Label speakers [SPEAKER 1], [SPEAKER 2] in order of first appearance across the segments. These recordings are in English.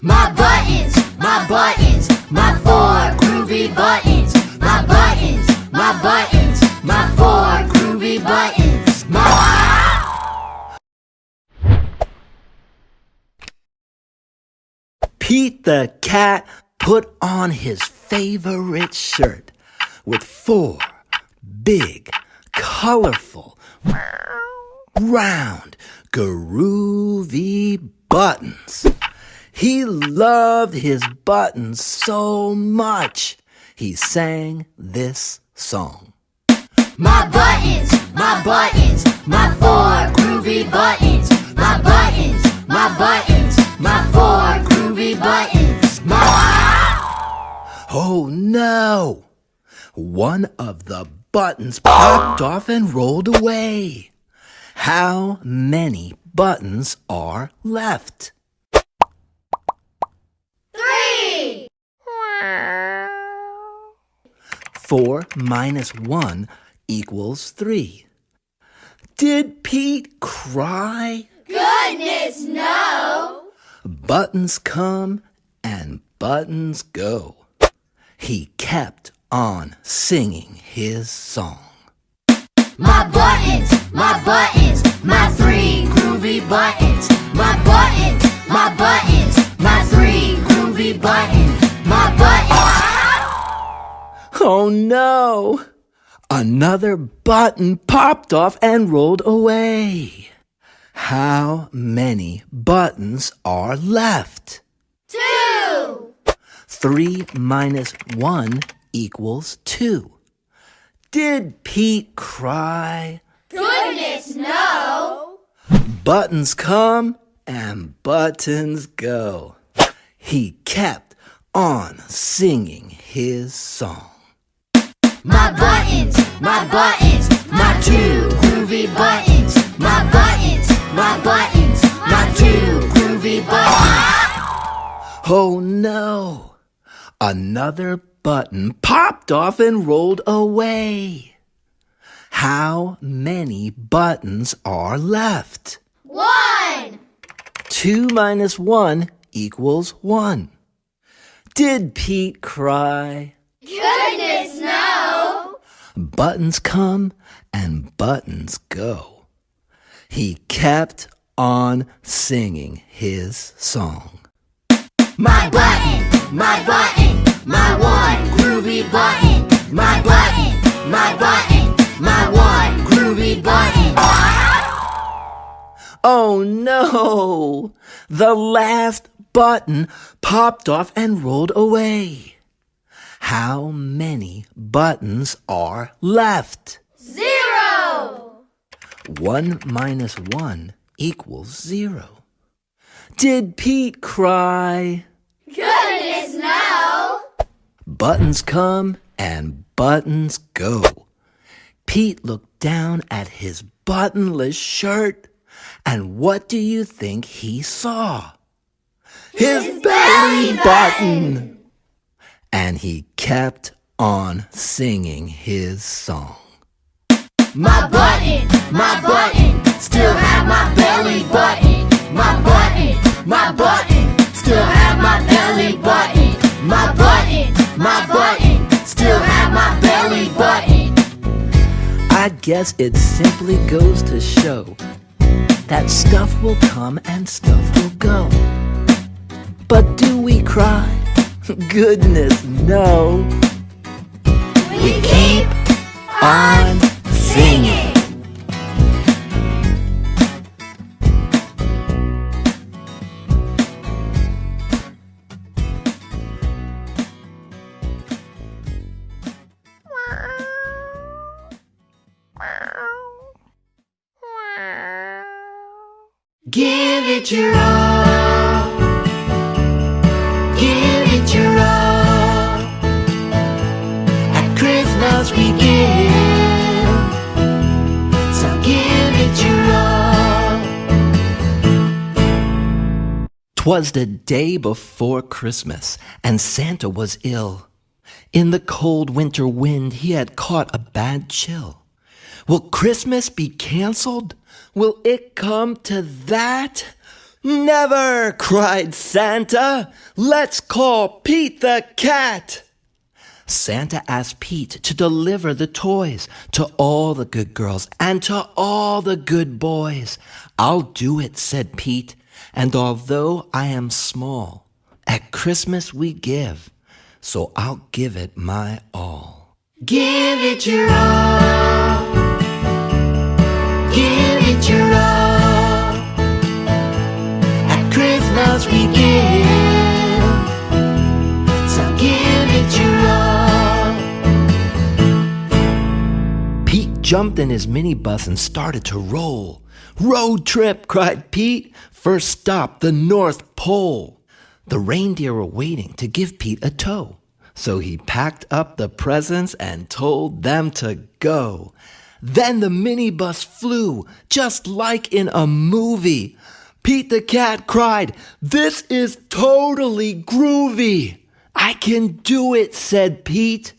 [SPEAKER 1] My buttons, my buttons, my four groovy buttons. My buttons, my buttons, my four groovy buttons.
[SPEAKER 2] Pete the cat put on his favorite shirt with four big, colorful, round, groovy buttons. He loved his buttons so much, he sang this song.
[SPEAKER 1] My buttons, my four groovy buttons. My buttons, my four groovy buttons.
[SPEAKER 2] Oh no! One of the buttons popped off and rolled away. How many buttons are left?
[SPEAKER 1] 3!
[SPEAKER 2] 4 minus 1 equals 3. Did Pete cry?
[SPEAKER 1] Goodness, no!
[SPEAKER 2] Buttons come and buttons go. He kept on singing his song.
[SPEAKER 1] My buttons, my three groovy buttons. My buttons, my three groovy buttons. My buttons.
[SPEAKER 2] Oh no! Another button popped off and rolled away. How many buttons are left?
[SPEAKER 1] 2!
[SPEAKER 2] 3 minus 1 equals 2. Did Pete cry?
[SPEAKER 1] Goodness, no!
[SPEAKER 2] Buttons come and buttons go. He kept on singing his song.
[SPEAKER 1] My buttons, my two groovy buttons. My buttons, my two groovy buttons.
[SPEAKER 2] Oh no! Another button popped off and rolled away. How many buttons are left?
[SPEAKER 1] 1!
[SPEAKER 2] 2 minus 1 equals 1. Did Pete cry?
[SPEAKER 1] Goodness, no!
[SPEAKER 2] Buttons come and buttons go. He kept on singing his song.
[SPEAKER 1] My button, my one groovy button. My button, my one groovy button.
[SPEAKER 2] Oh no! The last button popped off and rolled away. How many buttons are left?
[SPEAKER 1] 0!
[SPEAKER 2] 1 minus 1 equals 0. Did Pete cry?
[SPEAKER 1] Goodness, no!
[SPEAKER 2] Buttons come and buttons go. Pete looked down at his buttonless shirt, and what do you think he saw? His belly button! And he kept on singing his song.
[SPEAKER 1] My button, still have my belly button. My button, still have my belly button. My button, still have my belly button.
[SPEAKER 2] I guess it simply goes to show that stuff will come and stuff will go. But do we cry? Goodness, no.
[SPEAKER 1] We keep on singing. Give it your all. Give it your all. At Christmas we give. So give it your all.
[SPEAKER 2] 'Twas the day before Christmas, and Santa was ill. In the cold winter wind, he had caught a bad chill. Will Christmas be canceled? Will it come to that? Never, cried Santa. Let's call Pete the cat. Santa asked Pete to deliver the toys to all the good girls and to all the good boys. I'll do it, said Pete, and although I am small, at Christmas we give, so I'll give it my all.
[SPEAKER 1] Give it your all. Give it your all. At Christmas we give, so give it your all.
[SPEAKER 2] Pete jumped in his minibus and started to roll. Road trip, cried Pete. First stop, the North Pole. The reindeer were waiting to give Pete a tow. So he packed up the presents and told them to go. Then the minibus flew, just like in a movie. Pete the cat cried, "This is totally groovy." "I can do it," said Pete.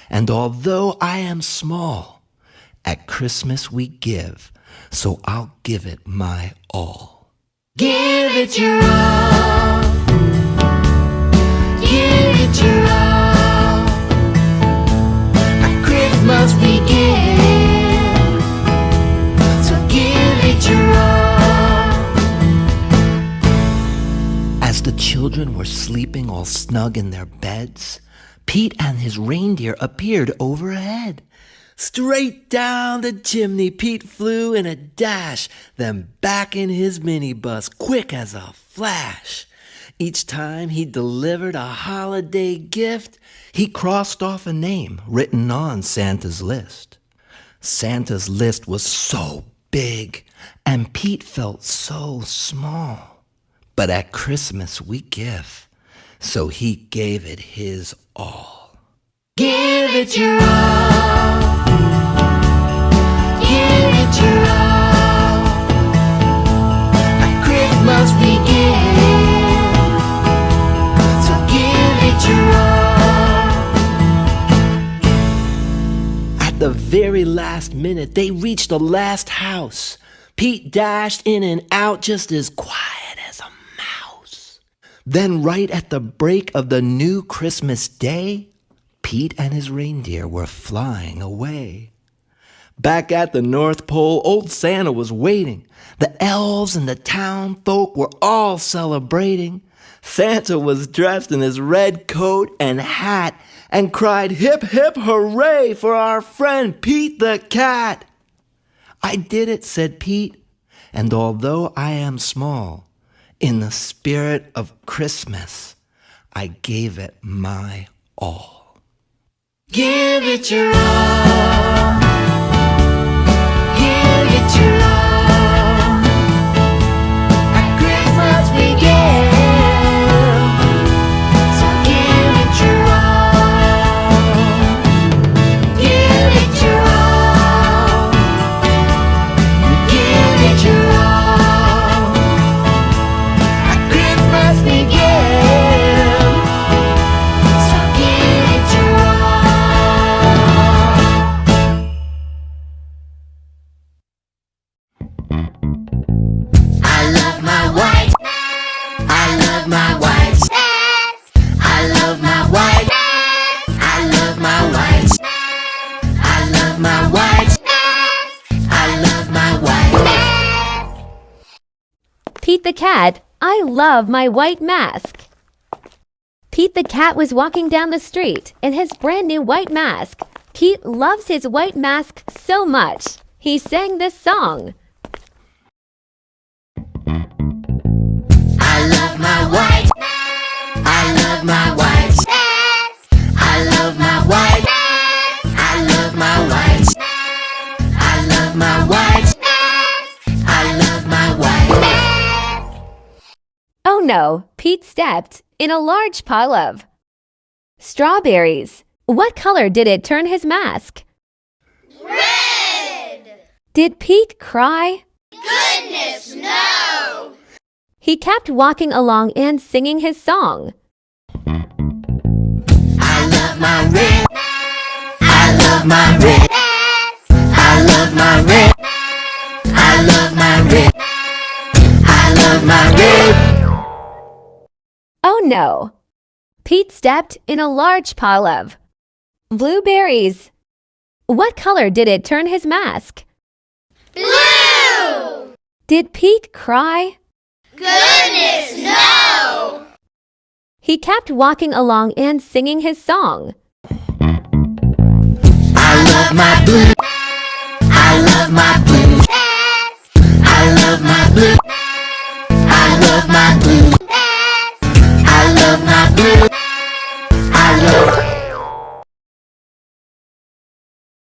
[SPEAKER 2] "And although I am small, at Christmas we give, so I'll give it my all."
[SPEAKER 1] Give it your all. Give it your all. At Christmas we give, so give it your all.
[SPEAKER 2] As the children were sleeping all snug in their beds, Pete and his reindeer appeared overhead. Straight down the chimney Pete flew in a dash, then back in his minibus, quick as a flash. Each time he delivered a holiday gift, he crossed off a name written on Santa's list. Santa's list was so big, and Pete felt so small. But at Christmas we give, so he gave it his all.
[SPEAKER 1] Give it your all. Give it your all. At Christmas we give, so give it your all.
[SPEAKER 2] At the very last minute, they reached the last house. Pete dashed in and out just as quiet as a mouse. Then right at the break of the new Christmas day, Pete and his reindeer were flying away. Back at the North Pole, old Santa was waiting. The elves and the town folk were all celebrating. Santa was dressed in his red coat and hat and cried, "Hip, hip, hooray for our friend Pete the cat." "I did it," said Pete, "and although I am small, in the spirit of Christmas, I gave it my all."
[SPEAKER 1] Give it your all. Give it your all. At Christmas we give, so give it your all. Give it your all. Give it your all. At Christmas we give, so give it your all. I love my white. I love my white. I love my white. I love my white. I love my white. I love my white.
[SPEAKER 3] Pete the cat, I love my white mask. Pete the cat was walking down the street in his brand new white mask. Pete loves his white mask so much. He sang this song.
[SPEAKER 1] I love my white. I love my white. I love my white. I love my white. I love my white. I love my white.
[SPEAKER 3] Oh no, Pete stepped in a large pile of strawberries. What color did it turn his mask?
[SPEAKER 1] Red!
[SPEAKER 3] Did Pete cry?
[SPEAKER 1] Goodness, no!
[SPEAKER 3] He kept walking along and singing his song.
[SPEAKER 1] I love my red. I love my red. I love my red. I love my red. I love love my red.
[SPEAKER 3] Oh no! Pete stepped in a large pile of blueberries. What color did it turn his mask?
[SPEAKER 1] Blue!
[SPEAKER 3] Did Pete cry?
[SPEAKER 1] Goodness, no!
[SPEAKER 3] He kept walking along and singing his song.
[SPEAKER 1] I love my blue. I love my blue. I love my blue. I love my blue. I love my blue. I love.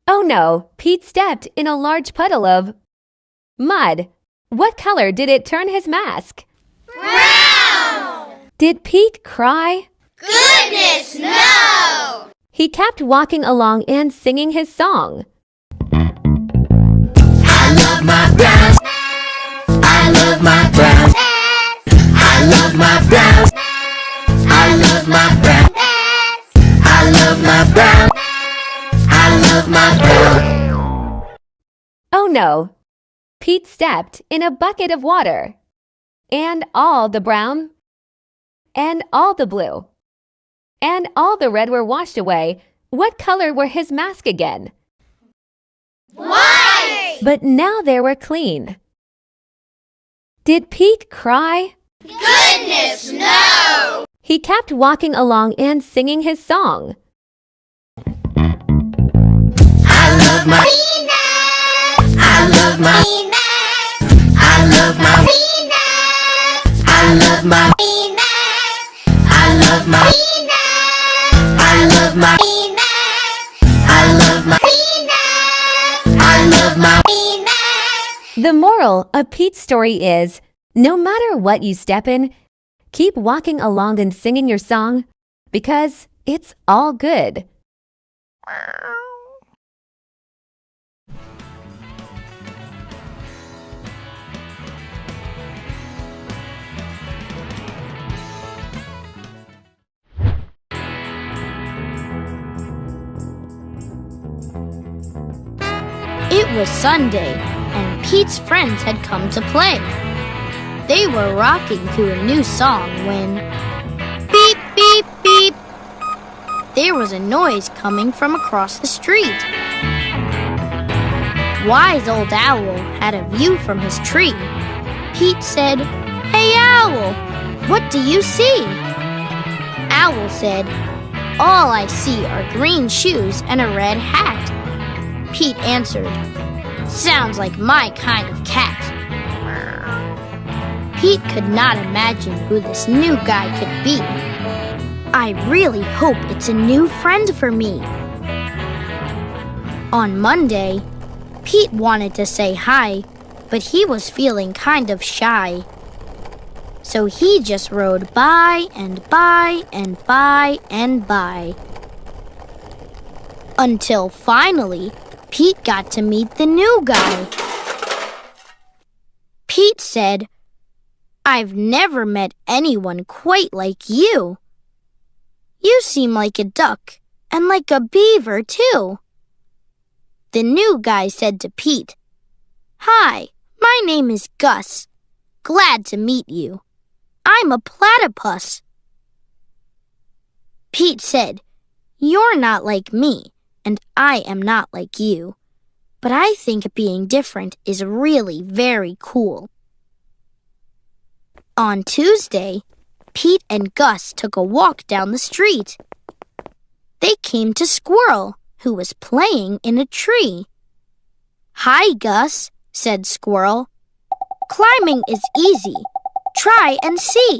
[SPEAKER 3] Oh no! Pete stepped in a large puddle of mud. What color did it turn his mask?
[SPEAKER 1] Brown!
[SPEAKER 3] Did Pete cry?
[SPEAKER 1] Goodness, no!
[SPEAKER 3] He kept walking along and singing his song.
[SPEAKER 1] I love my brown. I love my brown. I love my brown. I love my brown. I love my brown. I love my brown.
[SPEAKER 3] Oh no! Pete stepped in a bucket of water. And all the brown, and all the blue, and all the red were washed away. What color were his mask again?
[SPEAKER 1] White!
[SPEAKER 3] But now they were clean. Did Pete cry?
[SPEAKER 1] Goodness, no!
[SPEAKER 3] He kept walking along and singing his song.
[SPEAKER 1] I love my peanuts. I love my peanuts. I love my peanuts. I love my peanuts. I love my peanuts. I love my peanuts. I love my peanuts. I love my peanuts.
[SPEAKER 3] The moral of Pete's story is, no matter what you step in, keep walking along and singing your song, because it's all good.
[SPEAKER 4] It was Sunday, and Pete's friends had come to play. They were rocking to a new song when, beep, beep, beep, there was a noise coming from across the street. Wise Old Owl had a view from his tree. Pete said, "Hey, Owl, what do you see?" Owl said, "All I see are green shoes and a red hat." Pete answered, "Sounds like my kind of cat." Pete could not imagine who this new guy could be. "I really hope it's a new friend for me." On Monday, Pete wanted to say hi, but he was feeling kind of shy. So he just rode by and by and by and by. Until finally, Pete got to meet the new guy. Pete said, "I've never met anyone quite like you. You seem like a duck and like a beaver, too." The new guy said to Pete, "Hi, my name is Gus. Glad to meet you. I'm a platypus." Pete said, "You're not like me, and I am not like you. But I think being different is really very cool." On Tuesday, Pete and Gus took a walk down the street. They came to Squirrel, who was playing in a tree. "Hi, Gus," said Squirrel. "Climbing is easy. Try and see."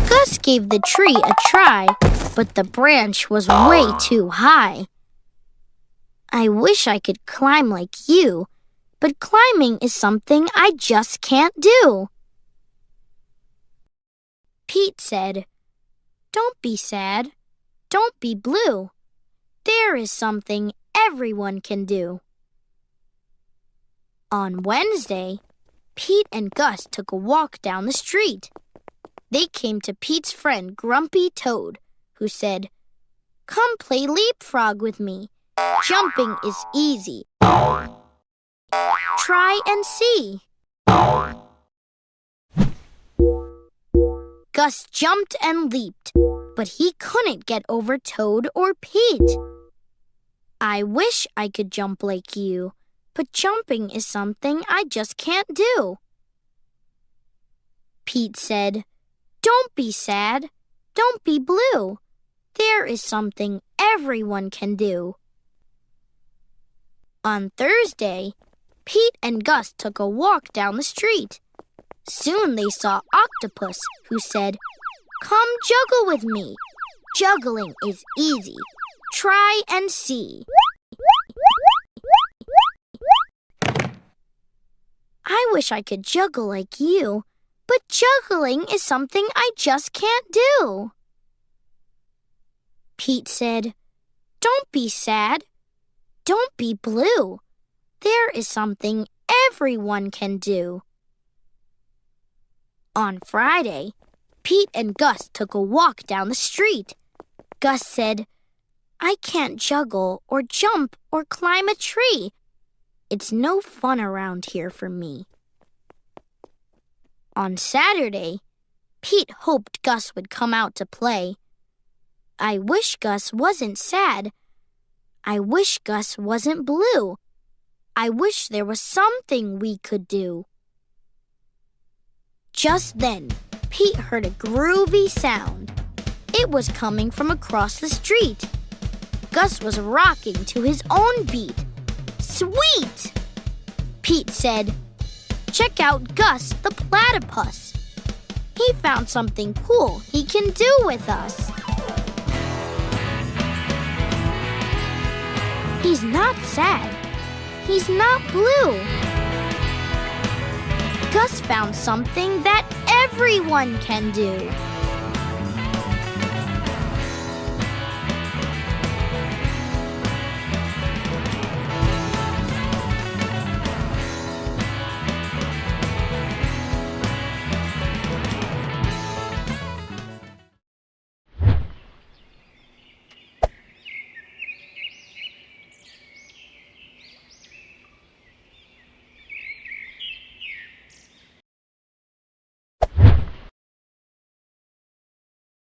[SPEAKER 4] Gus gave the tree a try, but the branch was way too high. "I wish I could climb like you, but climbing is something I just can't do." Pete said, "Don't be sad. Don't be blue. There is something everyone can do." On Wednesday, Pete and Gus took a walk down the street. They came to Pete's friend Grumpy Toad, who said, "Come play leapfrog with me. Jumping is easy. Try and see." Gus jumped and leaped, but he couldn't get over Toad or Pete. I wish I could jump like you, but jumping is something I just can't do. Pete said, "Don't be sad. Don't be blue. There is something everyone can do." On Thursday, Pete and Gus took a walk down the street. Soon they saw Octopus, who said, "Come juggle with me. Juggling is easy. Try and see." I wish I could juggle like you, but juggling is something I just can't do. Pete said, "Don't be sad. Don't be blue. There is something everyone can do." On Friday, Pete and Gus took a walk down the street. Gus said, "I can't juggle or jump or climb a tree. It's no fun around here for me." On Saturday, Pete hoped Gus would come out to play. I wish Gus wasn't sad. I wish Gus wasn't blue. I wish there was something we could do. Just then, Pete heard a groovy sound. It was coming from across the street. Gus was rocking to his own beat. Sweet! Pete said, "Check out Gus the platypus. He found something cool he can do with us." He's not sad. He's not blue. Gus found something that everyone can do.